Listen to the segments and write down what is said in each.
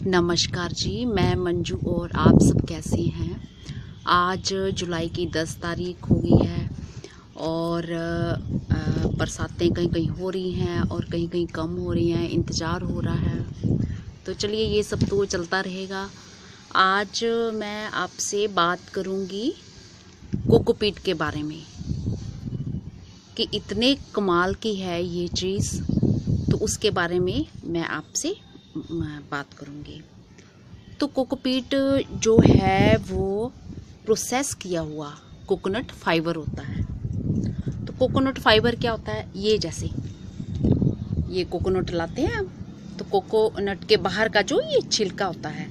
नमस्कार जी, मैं मंजू और आप सब कैसे हैं। आज जुलाई की 10 तारीख हो गई है और बरसातें कहीं कहीं हो रही हैं और कहीं कहीं कम हो रही हैं, इंतज़ार हो रहा है। तो चलिए ये सब तो चलता रहेगा। आज मैं आपसे बात करूंगी कोकोपीट के बारे में कि इतने कमाल की है ये चीज़, तो उसके बारे में मैं आपसे बात करूंगी। तो कोकोपीट जो है वो प्रोसेस किया हुआ कोकोनट फाइबर होता है। तो कोकोनट फाइबर क्या होता है, ये जैसे ये कोकोनट लाते हैं हम, तो कोकोनट के बाहर का जो ये छिलका होता है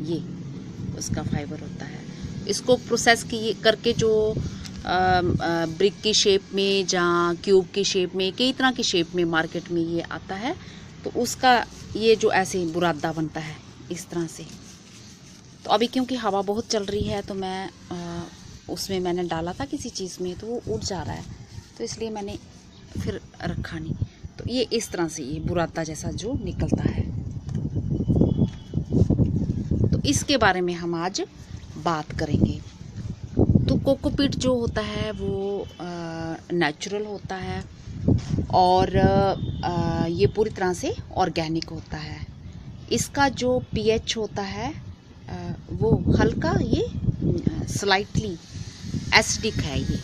ये उसका फाइबर होता है। इसको प्रोसेस करके जो ब्रिक की शेप में या क्यूब की शेप में, कई तरह की शेप में मार्केट में ये आता है। तो उसका ये जो ऐसे बुरादा बनता है इस तरह से। तो अभी क्योंकि हवा बहुत चल रही है तो मैं उसमें मैंने डाला था किसी चीज़ में, तो वो उड़ जा रहा है, तो इसलिए मैंने फिर रखा नहीं। तो ये इस तरह से ये बुरादा जैसा जो निकलता है, तो इसके बारे में हम आज बात करेंगे। तो कोकोपीट जो होता है वो नेचुरल होता है और ये पूरी तरह से ऑर्गेनिक होता है। इसका जो पीएच होता है वो हल्का ये स्लाइटली एसिडिक है ये,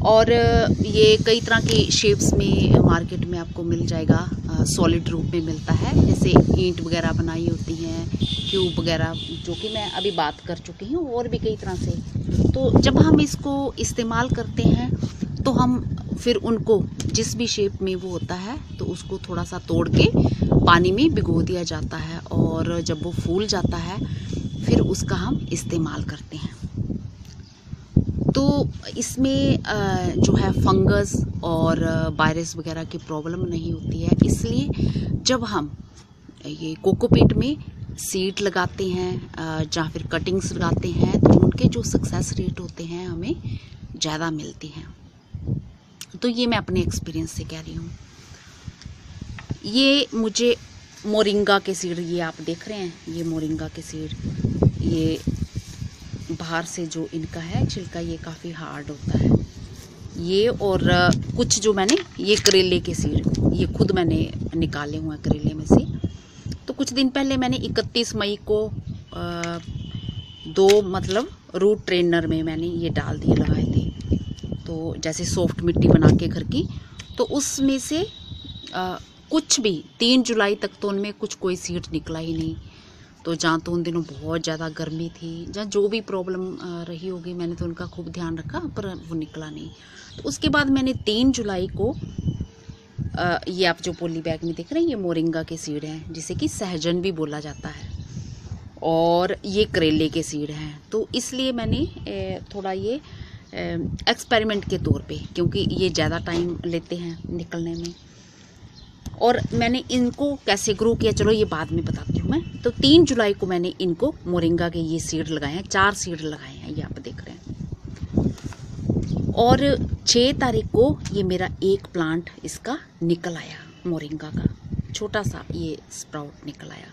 और ये कई तरह के शेप्स में मार्केट में आपको मिल जाएगा। सॉलिड रूप में मिलता है, जैसे ईंट वगैरह बनाई होती हैं, क्यूब वगैरह, जो कि मैं अभी बात कर चुकी हूँ, और भी कई तरह से। तो जब हम इसको इस्तेमाल करते हैं तो हम फिर उनको जिस भी शेप में वो होता है तो उसको थोड़ा सा तोड़ के पानी में भिगो दिया जाता है, और जब वो फूल जाता है फिर उसका हम इस्तेमाल करते हैं। तो इसमें जो है फंगस और वायरस वगैरह की प्रॉब्लम नहीं होती है। इसलिए जब हम ये कोकोपीट में सीड लगाते हैं या फिर कटिंग्स लगाते हैं तो उनके जो सक्सेस रेट होते हैं हमें ज़्यादा मिलती हैं। तो ये मैं अपने एक्सपीरियंस से कह रही हूँ। ये मुझे मोरिंगा के सीड, ये आप देख रहे हैं, ये मोरिंगा के सीड, ये बाहर से जो इनका है छिलका ये काफ़ी हार्ड होता है ये। और कुछ जो मैंने ये करेले के सीड, ये खुद मैंने निकाले हुए हैं करेले में से। तो कुछ दिन पहले मैंने 31 मई को 2 मतलब रूट ट्रेनर में मैंने ये डाल दिए, लगाए थे। तो जैसे सॉफ्ट मिट्टी बना के घर की, तो उसमें से कुछ भी 3 जुलाई तक तो उनमें कुछ कोई सीड निकला ही नहीं। तो जहाँ तो उन दिनों बहुत ज़्यादा गर्मी थी, जहाँ जो भी प्रॉब्लम रही होगी, मैंने तो उनका खूब ध्यान रखा, पर वो निकला नहीं। तो उसके बाद मैंने 3 जुलाई को ये आप जो पॉली बैग में देख रहे हैं, ये मोरिंगा के सीड हैं, जिसे कि सहजन भी बोला जाता है, और ये करेले के सीड हैं। तो इसलिए मैंने थोड़ा ये एक्सपेरिमेंट के तौर पे, क्योंकि ये ज़्यादा टाइम लेते हैं निकलने में, और मैंने इनको कैसे ग्रो किया चलो ये बाद में बताती हूँ मैं। तो 3 जुलाई को मैंने इनको मोरिंगा के ये सीड लगाए हैं, 4 सीड लगाए हैं, ये आप देख रहे हैं। और 6 तारीख को ये मेरा एक प्लांट इसका निकल आया, मोरिंगा का छोटा सा ये स्प्राउट निकल आया।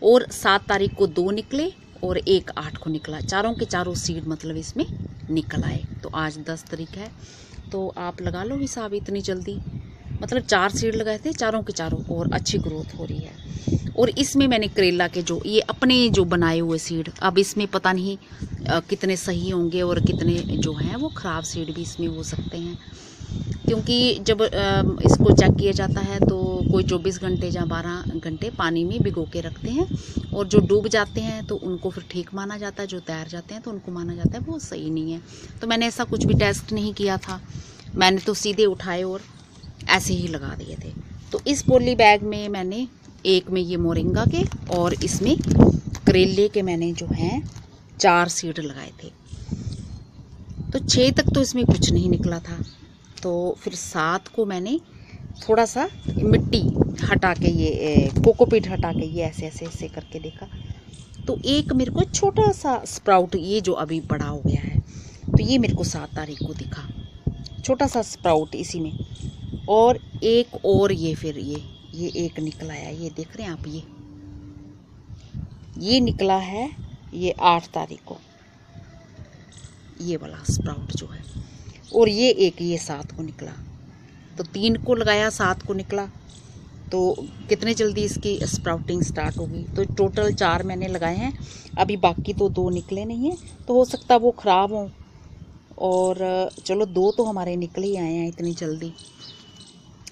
और 7 तारीख को 2 निकले और एक 8 को निकला। चारों के चारों सीड मतलब इसमें निकल आए। तो आज 10 तारीख है, तो आप लगा लो हिसाब, इतनी जल्दी, मतलब 4 सीड लगाए थे, चारों के चारों, और अच्छी ग्रोथ हो रही है। और इसमें मैंने करेला के जो ये अपने जो बनाए हुए सीड, अब इसमें पता नहीं कितने सही होंगे और कितने जो हैं वो ख़राब सीड भी इसमें हो सकते हैं, क्योंकि जब इसको चेक किया जाता है तो कोई 24 घंटे या 12 घंटे पानी में भिगो के रखते हैं, और जो डूब जाते हैं तो उनको फिर ठीक माना जाता है, जो तैर जाते हैं तो उनको माना जाता है वो सही नहीं है। तो मैंने ऐसा कुछ भी टेस्ट नहीं किया था, मैंने तो सीधे उठाए और ऐसे ही लगा दिए थे। तो इस पॉली बैग में मैंने एक में ये मोरिंगा के और इसमें करेले के मैंने जो हैं 4 सीड लगाए थे। तो 6 तक तो इसमें कुछ नहीं निकला था। तो फिर 7 को मैंने थोड़ा सा मिट्टी हटा के, ये कोकोपीट हटा के ये ऐसे ऐसे ऐसे करके देखा, तो एक मेरे को छोटा सा स्प्राउट, ये जो अभी बड़ा हो गया है, तो ये मेरे को 7 तारीख को दिखा, छोटा सा स्प्राउट इसी में। और एक और ये फिर ये एक निकला है, ये देख रहे हैं आप, ये निकला है ये 8 तारीख को, ये वाला स्प्राउट जो है। और ये एक ये 7 को निकला, तो 3 को लगाया, 7 को निकला, तो कितने जल्दी इसकी स्प्राउटिंग स्टार्ट होगी। तो टोटल 4 मैंने लगाए हैं, अभी बाकी तो 2 निकले नहीं हैं, तो हो सकता है वो ख़राब हों। और चलो 2 तो हमारे निकल ही आए हैं इतनी जल्दी।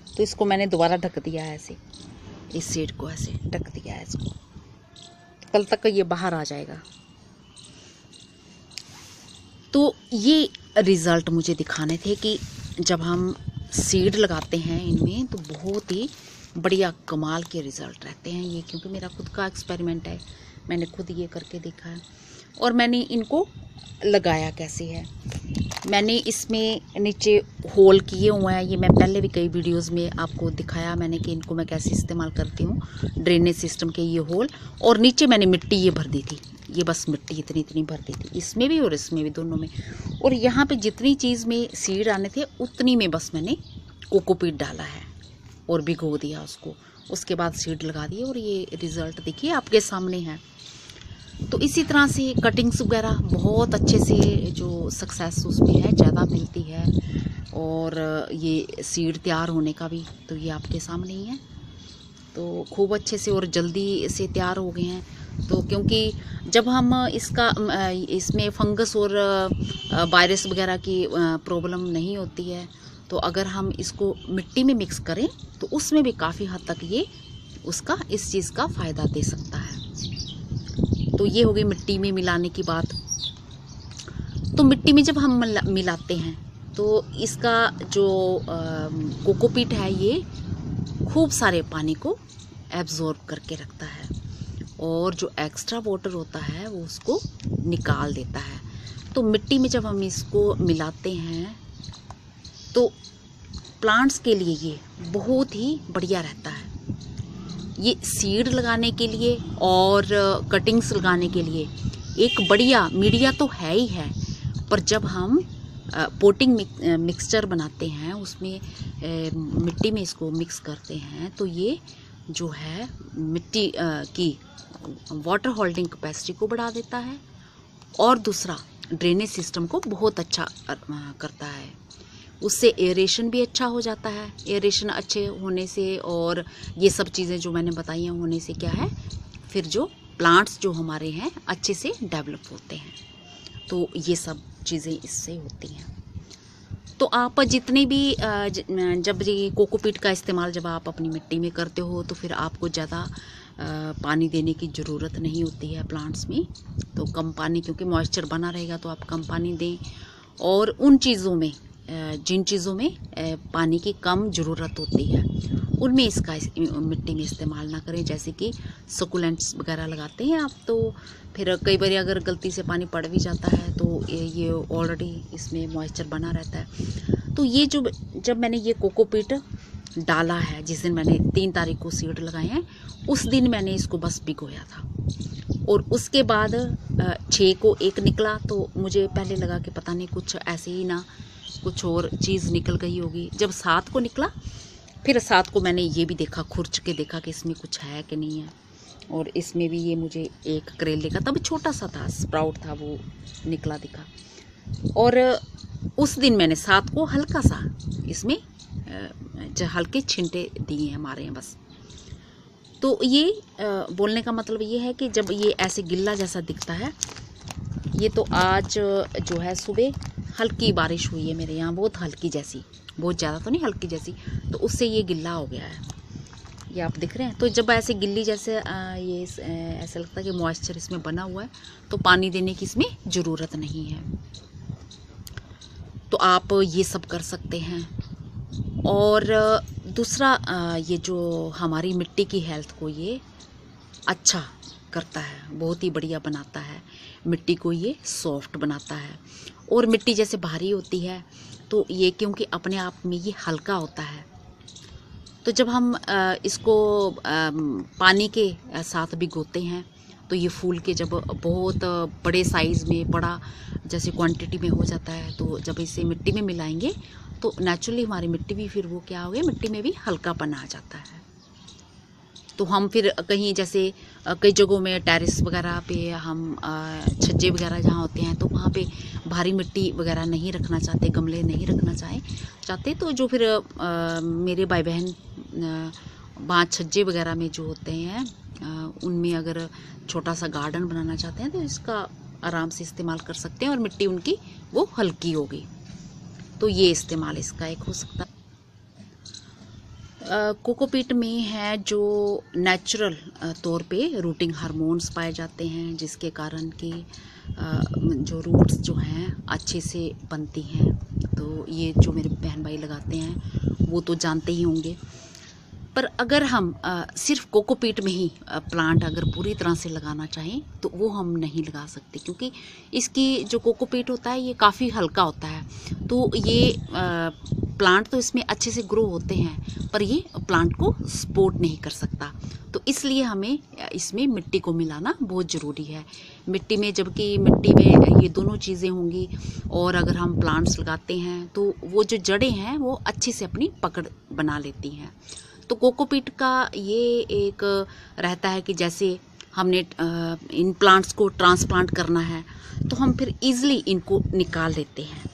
तो इसको मैंने दोबारा ढक दिया है ऐसे, इस सीड को ऐसे ढक दिया है इसको, कल तक ये बाहर आ जाएगा। तो ये रिज़ल्ट मुझे दिखाने थे कि जब हम सीड लगाते हैं इनमें तो बहुत ही बढ़िया कमाल के रिज़ल्ट रहते हैं ये, क्योंकि मेरा खुद का एक्सपेरिमेंट है, मैंने खुद ये करके देखा है। और मैंने इनको लगाया कैसे है, मैंने इसमें नीचे होल किए हुए हैं, ये मैं पहले भी कई वीडियोस में आपको दिखाया मैंने कि इनको मैं कैसे इस्तेमाल करती हूँ, ड्रेनेज सिस्टम के ये होल। और नीचे मैंने मिट्टी ये भर दी थी, ये बस मिट्टी इतनी इतनी भर दी थी, इसमें भी और इसमें भी, दोनों में। और यहाँ पे जितनी चीज़ में सीड आने थे उतनी में बस मैंने कोकोपीट डाला है और भिगो दिया उसको, उसके बाद सीड लगा दिए। और ये रिज़ल्ट देखिए आपके सामने है। तो इसी तरह से कटिंग्स वगैरह बहुत अच्छे से जो सक्सेस उसमें है ज़्यादा मिलती है। और ये सीड तैयार होने का भी तो ये आपके सामने ही है, तो खूब अच्छे से और जल्दी से तैयार हो गए हैं। तो क्योंकि जब हम इसमें फंगस और वायरस वगैरह की प्रॉब्लम नहीं होती है, तो अगर हम इसको मिट्टी में मिक्स करें तो उसमें भी काफ़ी हद तक ये उसका इस चीज़ का फ़ायदा दे सकता है। तो ये हो गई मिट्टी में मिलाने की बात। तो मिट्टी में जब हम मिलाते हैं तो इसका जो कोकोपीट है ये खूब सारे पानी को एब्जॉर्ब करके रखता है, और जो एक्स्ट्रा वाटर होता है वो उसको निकाल देता है। तो मिट्टी में जब हम इसको मिलाते हैं तो प्लांट्स के लिए ये बहुत ही बढ़िया रहता है। ये सीड लगाने के लिए और कटिंग्स लगाने के लिए एक बढ़िया मीडिया तो है ही है, पर जब हम पोटिंग मिक्सचर बनाते हैं उसमें मिट्टी में इसको मिक्स करते हैं तो ये जो है मिट्टी की वाटर होल्डिंग कैपेसिटी को बढ़ा देता है, और दूसरा ड्रेनेज सिस्टम को बहुत अच्छा करता है। उससे एयरेशन भी अच्छा हो जाता है। एयरेशन अच्छे होने से और ये सब चीज़ें जो मैंने बताई हैं होने से क्या है, फिर जो प्लांट्स जो हमारे हैं अच्छे से डेवलप होते हैं। तो ये सब चीज़ें इससे होती हैं। तो आप जितने भी जब ये कोकोपीट का इस्तेमाल जब आप अपनी मिट्टी में करते हो तो फिर आपको ज़्यादा पानी देने की ज़रूरत नहीं होती है प्लांट्स में। तो कम पानी, क्योंकि मॉइस्चर बना रहेगा तो आप कम पानी दें। और उन चीज़ों में जिन चीज़ों में पानी की कम ज़रूरत होती है उनमें इसका मिट्टी में इस्तेमाल ना करें। जैसे कि सकुलेंट्स वगैरह लगाते हैं आप, तो फिर कई बार अगर गलती से पानी पड़ भी जाता है तो ये ऑलरेडी इसमें मॉइस्चर बना रहता है। तो ये जब मैंने ये कोकोपीट डाला है, जिस दिन मैंने 3 तारीख को सीड लगाए हैं, उस दिन मैंने इसको बस भिगोया था। और उसके बाद 6 को एक निकला, तो मुझे पहले लगा कि पता नहीं कुछ ऐसे ही ना कुछ और चीज़ निकल गई होगी। जब 7 को निकला, फिर 7 को मैंने ये भी देखा, खुरच के देखा कि इसमें कुछ है कि नहीं है। और इसमें भी ये मुझे एक करेले का, तब छोटा सा था, स्प्राउट था, वो निकला दिखा। और उस दिन मैंने 7 को हल्का सा इसमें हल्के छिंटे दिए हैं, हमारे हैं बस। तो ये बोलने का मतलब ये है कि जब ये ऐसे गिल्ला जैसा दिखता है, ये तो आज जो है सुबह हल्की बारिश हुई है मेरे यहाँ, बहुत हल्की जैसी, बहुत ज़्यादा तो नहीं, हल्की जैसी, तो उससे ये गिल्ला हो गया है, ये आप दिख रहे हैं। तो जब ऐसे गिल्ली जैसे ये ऐसा लगता है कि मॉइस्चर इसमें बना हुआ है, तो पानी देने की इसमें ज़रूरत नहीं है। तो आप ये सब कर सकते हैं। और दूसरा ये जो हमारी मिट्टी की हेल्थ को ये अच्छा करता है, बहुत ही बढ़िया बनाता है, मिट्टी को ये सॉफ्ट बनाता है। और मिट्टी जैसे भारी होती है तो ये क्योंकि अपने आप में ये हल्का होता है, तो जब हम इसको पानी के साथ भिगोते हैं तो ये फूल के जब बहुत बड़े साइज़ में, बड़ा जैसे क्वांटिटी में हो जाता है, तो जब इसे मिट्टी में मिलाएंगे तो नेचुरली हमारी मिट्टी भी फिर वो क्या हो गया, मिट्टी में भी हल्कापन आ जाता है। तो हम फिर कहीं जैसे कई जगहों में टेरेस वगैरह पे हम छज्जे वगैरह जहाँ होते हैं तो वहाँ पे भारी मिट्टी वगैरह नहीं रखना चाहते, गमले नहीं रखना चाहते, तो जो फिर मेरे भाई बहन वहाँ छज्जे वगैरह में जो होते हैं उनमें अगर छोटा सा गार्डन बनाना चाहते हैं तो इसका आराम से इस्तेमाल कर सकते हैं और मिट्टी उनकी वो हल्की होगी। तो ये इस्तेमाल इसका एक हो सकता है। कोकोपीट में है जो नेचुरल तौर पे रूटिंग हार्मोन्स पाए जाते हैं, जिसके कारण कि जो रूट्स जो हैं अच्छे से बनती हैं। तो ये जो मेरे बहन भाई लगाते हैं वो तो जानते ही होंगे। पर अगर हम सिर्फ कोकोपीट में ही प्लांट अगर पूरी तरह से लगाना चाहें तो वो हम नहीं लगा सकते, क्योंकि इसकी जो कोकोपीट होता है ये काफ़ी हल्का होता है। तो ये प्लांट तो इसमें अच्छे से ग्रो होते हैं पर ये प्लांट को सपोर्ट नहीं कर सकता। तो इसलिए हमें इसमें मिट्टी को मिलाना बहुत ज़रूरी है। मिट्टी में, जबकि मिट्टी में ये दोनों चीज़ें होंगी और अगर हम प्लांट्स लगाते हैं तो वो जो जड़ें हैं वो अच्छे से अपनी पकड़ बना लेती हैं। तो कोकोपीट का ये एक रहता है कि जैसे हमने इन प्लांट्स को ट्रांसप्लांट करना है तो हम फिर इजीली इनको निकाल लेते हैं।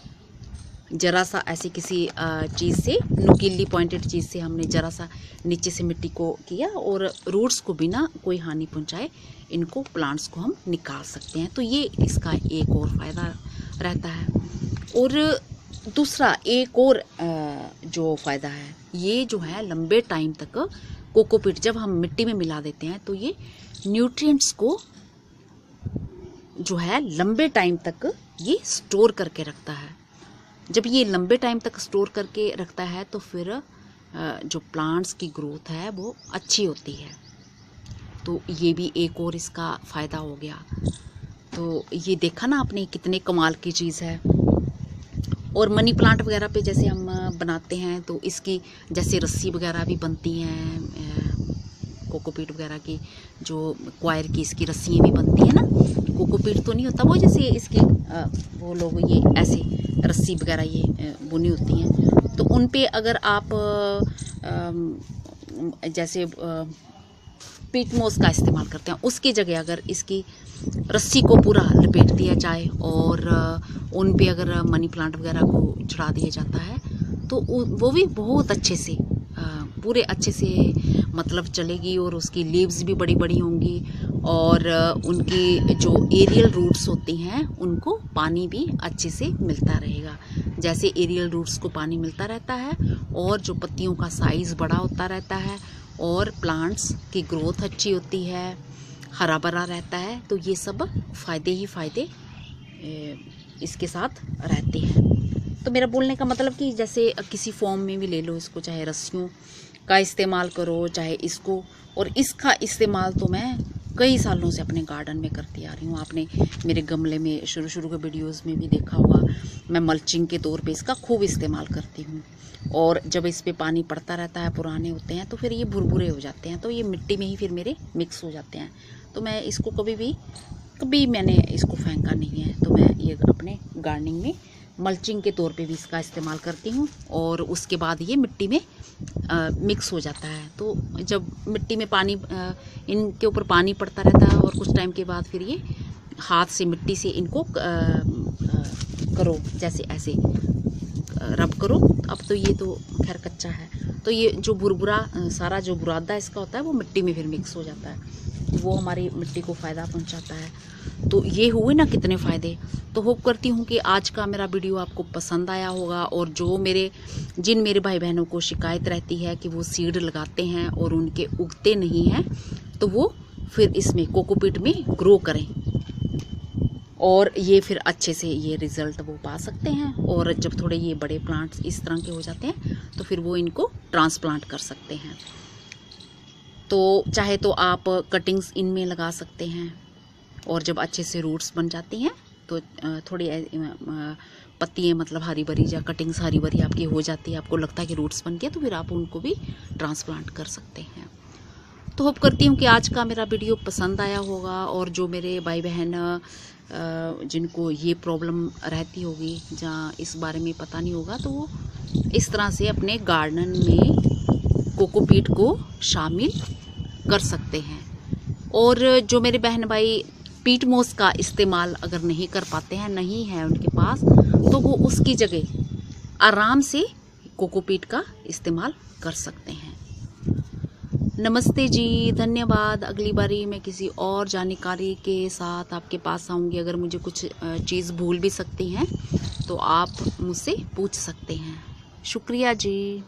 ज़रा सा ऐसे किसी चीज़ से, नुकीली पॉइंटेड चीज़ से हमने ज़रा सा नीचे से मिट्टी को किया और रूट्स को बिना कोई हानि पहुंचाए इनको, प्लांट्स को हम निकाल सकते हैं। तो ये इसका एक और फ़ायदा रहता है। और दूसरा एक और जो फ़ायदा है, ये जो है लंबे टाइम तक कोकोपीट जब हम मिट्टी में मिला देते हैं तो ये न्यूट्रिएंट्स को जो है लंबे टाइम तक ये स्टोर करके रखता है। जब ये लंबे टाइम तक स्टोर करके रखता है तो फिर जो प्लांट्स की ग्रोथ है वो अच्छी होती है। तो ये भी एक और इसका फ़ायदा हो गया। तो ये देखा ना आपने कितने कमाल की चीज़ है। और मनी प्लांट वगैरह पे जैसे हम बनाते हैं तो इसकी जैसे रस्सी वगैरह भी बनती हैं, कोकोपीट वगैरह की जो क्वायर की इसकी रस्सियाँ भी बनती हैं ना। कोकोपीट तो नहीं होता वो, जैसे इसकी वो लोग ये ऐसे रस्सी वगैरह ये बुनी होती हैं, तो उन पे अगर आप जैसे पीट मोस का इस्तेमाल करते हैं उसकी जगह अगर इसकी रस्सी को पूरा लपेट दिया जाए और उन पे अगर मनी प्लांट वगैरह को चढ़ा दिया जाता है तो वो भी बहुत अच्छे से पूरे अच्छे से मतलब चलेगी और उसकी लीव्स भी बड़ी बड़ी होंगी और उनकी जो एरियल रूट्स होती हैं उनको पानी भी अच्छे से मिलता रहेगा। जैसे एरियल रूट्स को पानी मिलता रहता है और जो पत्तियों का साइज़ बड़ा होता रहता है और प्लांट्स की ग्रोथ अच्छी होती है, हरा भरा रहता है, तो ये सब फ़ायदे ही फ़ायदे इसके साथ रहते हैं। तो मेरा बोलने का मतलब कि जैसे किसी फॉर्म में भी ले लो इसको, चाहे रस्सियों का इस्तेमाल करो चाहे इसको, और इसका इस्तेमाल तो मैं कई सालों से अपने गार्डन में करती आ रही हूँ। आपने मेरे गमले में शुरू के वीडियोस में भी देखा होगा, मैं मल्चिंग के तौर पे इसका खूब इस्तेमाल करती हूँ। और जब इस पे पानी पड़ता रहता है, पुराने होते हैं तो फिर ये भुरभुरे हो जाते हैं, तो ये मिट्टी में ही फिर मेरे मिक्स हो जाते हैं। तो मैं इसको कभी मैंने इसको फेंका नहीं है। तो मैं ये अपने गार्डनिंग में मल्चिंग के तौर पे भी इसका इस्तेमाल करती हूँ और उसके बाद ये मिट्टी में मिक्स हो जाता है। तो जब मिट्टी में पानी इनके ऊपर पानी पड़ता रहता है और कुछ टाइम के बाद फिर ये हाथ से मिट्टी से इनको करो, जैसे ऐसे रब करो। अब तो ये तो खैर कच्चा है, तो ये जो बुरबुरा सारा जो बुरादा इसका होता है वो मिट्टी में फिर मिक्स हो जाता है, वो हमारी मिट्टी को फ़ायदा पहुंचाता है। तो ये हुए ना कितने फ़ायदे। तो होप करती हूँ कि आज का मेरा वीडियो आपको पसंद आया होगा। और जो जिन मेरे भाई बहनों को शिकायत रहती है कि वो सीड लगाते हैं और उनके उगते नहीं हैं, तो वो फिर इसमें कोकोपीट में ग्रो करें और ये फिर अच्छे से ये रिज़ल्ट वो पा सकते हैं। और जब थोड़े ये बड़े प्लांट्स इस तरह के हो जाते हैं तो फिर वो इनको ट्रांसप्लांट कर सकते हैं। तो चाहे तो आप कटिंग्स इनमें लगा सकते हैं और जब अच्छे से रूट्स बन जाती हैं तो थोड़ी पत्तियाँ मतलब हरी भरी या कटिंग्स हरी भरी आपकी हो जाती है, आपको लगता है कि रूट्स बन गए, तो फिर आप उनको भी ट्रांसप्लांट कर सकते हैं। तो होप करती हूँ कि आज का मेरा वीडियो पसंद आया होगा। और जो मेरे भाई बहन जिनको ये प्रॉब्लम रहती होगी, जहाँ इस बारे में पता नहीं होगा, तो वो इस तरह से अपने गार्डन में कोकोपीट को शामिल कर सकते हैं। और जो मेरे बहन भाई पीट मोस का इस्तेमाल अगर नहीं कर पाते हैं, नहीं है उनके पास, तो वो उसकी जगह आराम से कोकोपीट का इस्तेमाल कर सकते हैं। नमस्ते जी, धन्यवाद। अगली बारी मैं किसी और जानकारी के साथ आपके पास आऊँगी। अगर मुझे कुछ चीज़ भूल भी सकती हैं तो आप मुझसे पूछ सकते हैं। शुक्रिया जी।